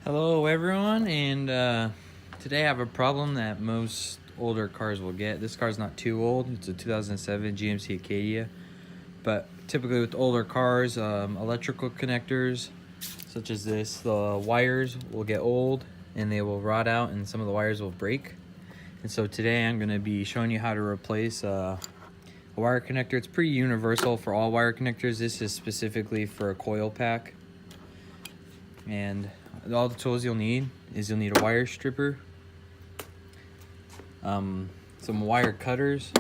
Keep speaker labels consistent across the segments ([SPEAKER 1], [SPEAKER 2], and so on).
[SPEAKER 1] Hello everyone, and today I have a problem that most older cars will get. This car's not too old. It's a 2007 GMC Acadia, but typically with older cars, electrical connectors such as this, the wires will get old and they will rot out and some of the wires will break. And so today I'm going to be showing you how to replace a wire connector. It's pretty universal for all wire connectors. This is specifically for a coil pack. And all the tools you'll need is you'll need a wire stripper, some wire cutters,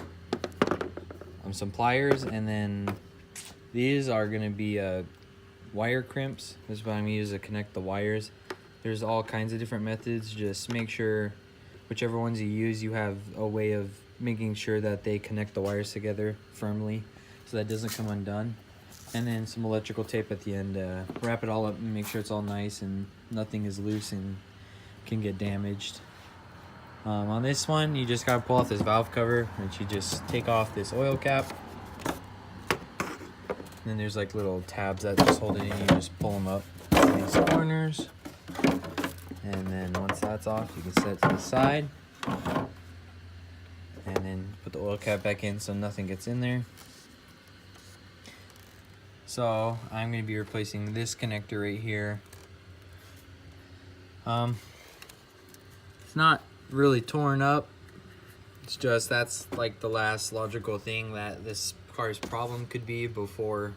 [SPEAKER 1] some pliers, and then these are going to be wire crimps. This is what I'm going to use to connect the wires. There's all kinds of different methods. Just make sure whichever ones you use, you have a way of making sure that they connect the wires together firmly so that doesn't come undone. And then some electrical tape at the end. Wrap it all up and make sure it's all nice and nothing is loose and can get damaged. On this one, you just gotta pull off this valve cover, which you just take off this oil cap. And then there's like little tabs that just hold it in. You just pull them up in these corners. And then once that's off, you can set it to the side. And then put the oil cap back in so nothing gets in there. So I'm going to be replacing this connector right here. It's not really torn up. It's just that's like the last logical thing that this car's problem could be before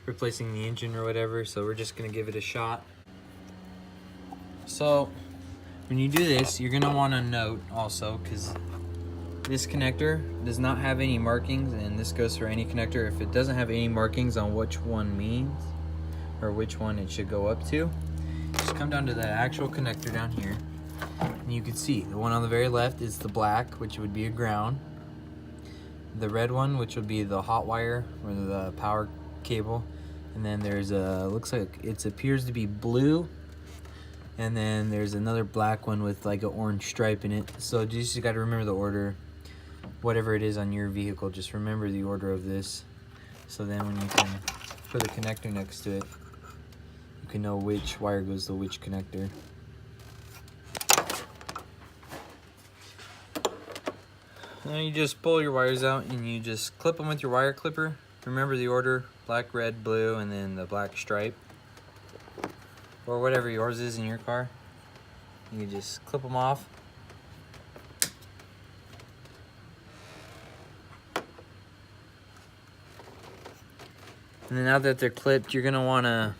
[SPEAKER 1] replacing the engine or whatever. So we're just going to give it a shot. So when you do this, you're going to want to note also, because this connector does not have any markings, and this goes for any connector. If it doesn't have any markings on which one means or which one it should go up to, just come down to the actual connector down here, and you can see the one on the very left is the black, which would be a ground. The red one, which would be the hot wire or the power cable, and then there's a, looks like it appears to be blue, and then there's another black one with like an orange stripe in it. So you just got to remember the order. Whatever it is on your vehicle, just remember the order of this, so then when you can put the connector next to it, you can know which wire goes to which connector. And you just pull your wires out and you just clip them with your wire clipper. Remember the order: black, red, blue, and then the black stripe, or whatever yours is in your car. You just clip them off. And then now that they're clipped, you're gonna wanna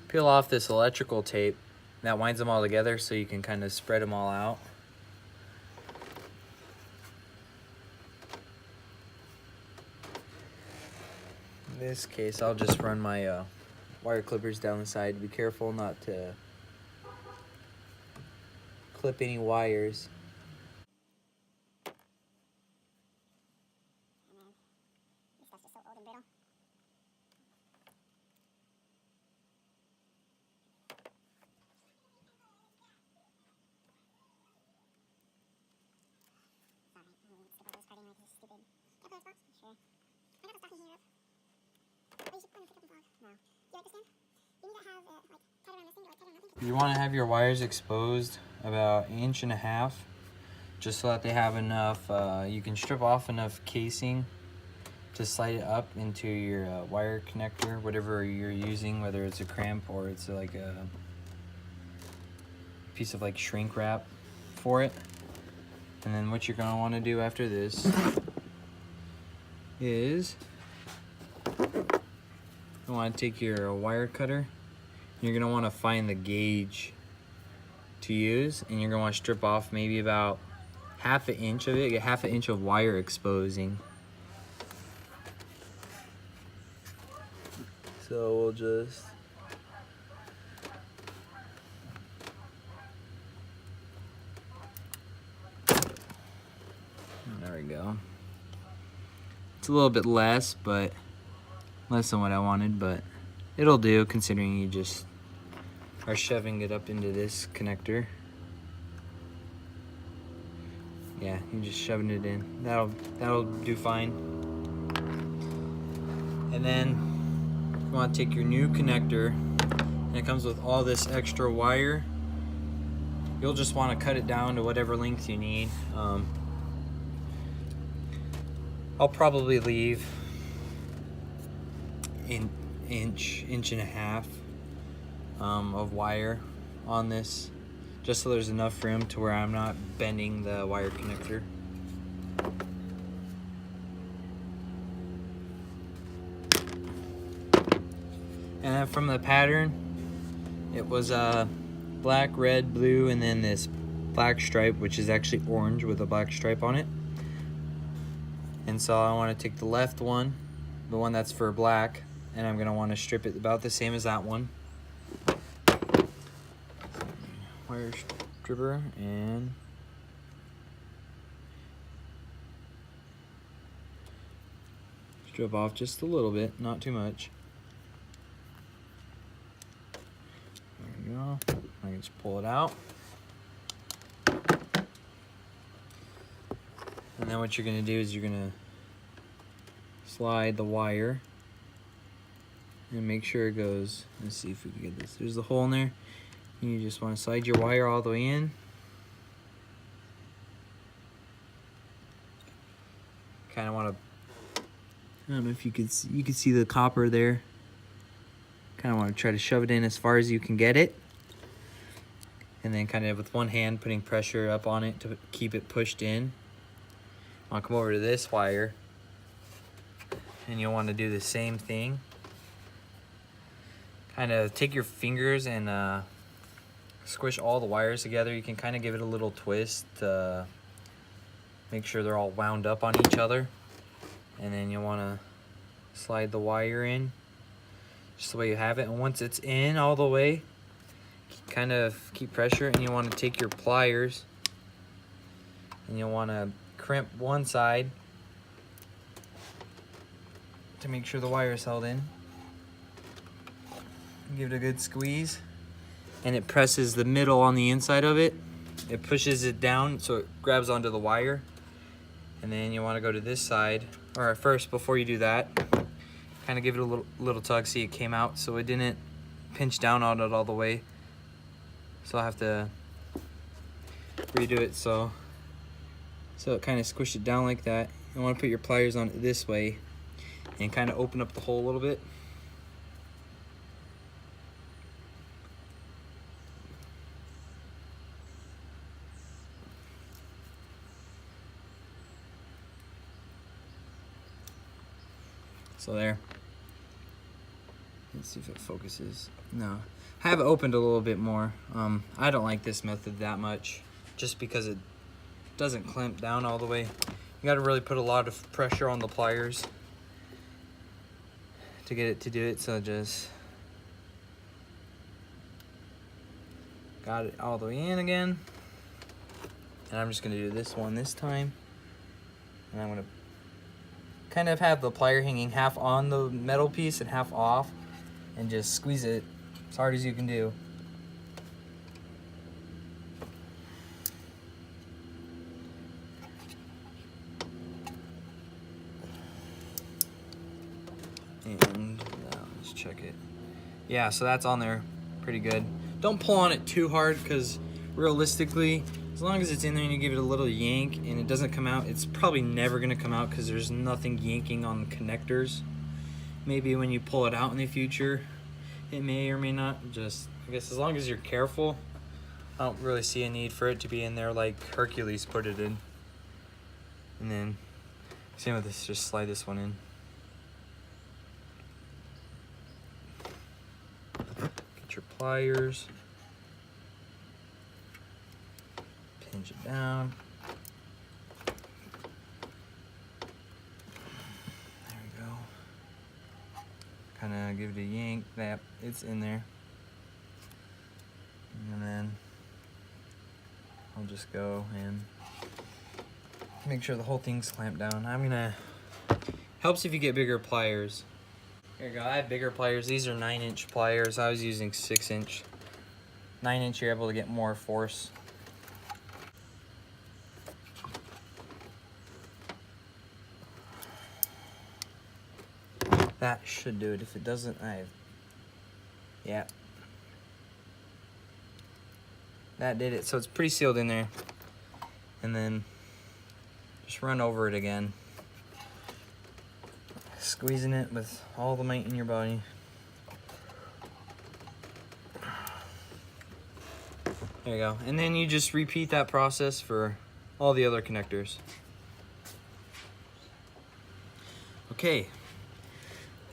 [SPEAKER 1] peel off this electrical tape that winds them all together so you can kind of spread them all out. In this case, I'll just run my wire clippers down the side. Be careful not to clip any wires. You want to have your wires exposed about 1.5 inches, just so that they have enough, you can strip off enough casing to slide it up into your wire connector, whatever you're using, whether it's a crimp or it's like a piece of like shrink wrap for it. And then what you're going to want to do after this is you want to take your wire cutter. You're going to want to find the gauge to use, and you're going to want to strip off maybe about 1/2 inch of it, get 1/2 inch of wire exposing. So we'll just there we go. It's a little bit less, but less than what I wanted, but it'll do considering you just are shoving it up into this connector. Yeah, you're just shoving it in. That'll do fine. And then you want to take your new connector And it comes with all this extra wire. You'll just want to cut it down to whatever length you need. I'll probably leave an inch and a half of wire on this, just so there's enough room to where I'm not bending the wire connector. And then from the pattern, it was black, red, blue, and then this black stripe, which is actually orange with a black stripe on it. And so I want to take the left one, the one that's for black, and I'm going to want to strip it about the same as that one. Wire stripper, and strip off just a little bit, not too much. There we go. I can just pull it out. And then what you're going to do is you're going to slide the wire and make sure it goes. Let's see if we can get this. There's the hole in there. You just want to slide your wire all the way in. Kind of want to, I don't know if you could see the copper there. Kind of want to try to shove it in as far as you can get it. And then kind of with one hand putting pressure up on it to keep it pushed in. I'll come over to this wire, and you'll want to do the same thing. Kind of take your fingers and squish all the wires together. You can kind of give it a little twist to make sure they're all wound up on each other. And then you'll want to slide the wire in just the way you have it. And once it's in all the way, kind of keep pressure, and you want to take your pliers and you'll want to crimp one side to make sure the wire is held in. Give it a good squeeze, and it presses the middle on the inside of it. It pushes it down so it grabs onto the wire. And then you want to go to this side, or first, before you do that, kind of give it a little tug. See, it came out, so it didn't pinch down on it all the way. So I'll have to redo it so it kind of squished it down like that. You want to put your pliers on it this way and kind of open up the hole a little bit. So there. Let's see if it focuses. No. I have it opened a little bit more. I don't like this method that much, just because it doesn't clamp down all the way. You got to really put a lot of pressure on the pliers to get it to do it. So just got it all the way in again. And I'm just going to do this one this time. And I'm going to kind of have the plier hanging half on the metal piece and half off, and just squeeze it as hard as you can do. And let's check it. Yeah, so that's on there pretty good. Don't pull on it too hard, because realistically, as long as it's in there and you give it a little yank and it doesn't come out, it's probably never going to come out because there's nothing yanking on the connectors. Maybe when you pull it out in the future, it may or may not. Just, I guess, as long as you're careful, I don't really see a need for it to be in there like Hercules put it in. And then, same with this, just slide this one in. Get your pliers. Pinch it down. There we go. Kind of give it a yank. That it's in there. And then I'll just go and make sure the whole thing's clamped down. Helps if you get bigger pliers. Here you go. I have bigger pliers. These are 9-inch pliers. I was using 6-inch. 9-inch, you're able to get more force. That should do it. If it doesn't, yeah. that did it. So it's pretty sealed in there. And then just run over it again. Squeezing it with all the might in your body. There you go. And then you just repeat that process for all the other connectors. Okay.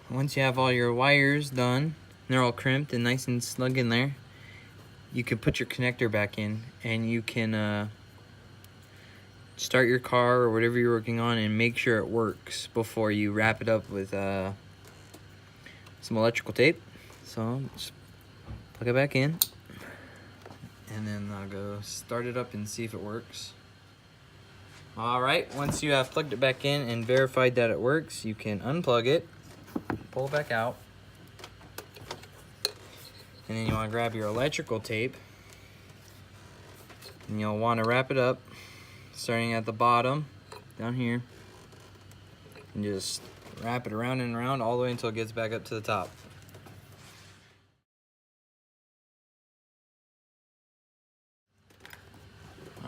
[SPEAKER 1] Once you have all your wires done, they're all crimped and nice and snug in there, you can put your connector back in, and you can start your car or whatever you're working on and make sure it works before you wrap it up with some electrical tape. So just plug it back in, and then I'll go start it up and see if it works. All right, once you have plugged it back in and verified that it works, you can unplug it, pull it back out, and then you want to grab your electrical tape, and you'll want to wrap it up starting at the bottom down here, and just wrap it around and around all the way until it gets back up to the top.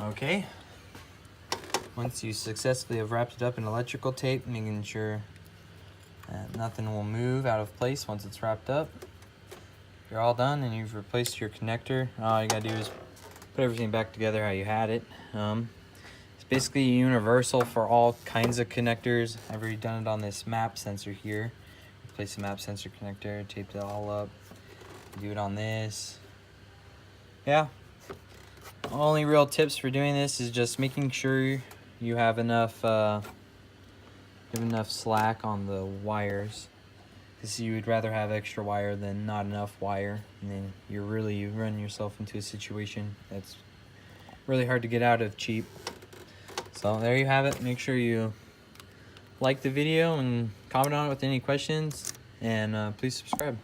[SPEAKER 1] Okay, once you successfully have wrapped it up in electrical tape, making sure that nothing will move out of place once it's wrapped up, you're all done and you've replaced your connector. All you gotta do is put everything back together how you had it. It's basically universal for all kinds of connectors. I've already done it on this map sensor here. Replace the map sensor connector, taped it all up. Do it on this. Yeah. Only real tips for doing this is just making sure you have enough slack on the wires, because you would rather have extra wire than not enough wire, and then you run yourself into a situation that's really hard to get out of cheap. So there you have it. Make sure you like the video and comment on it with any questions, and please subscribe.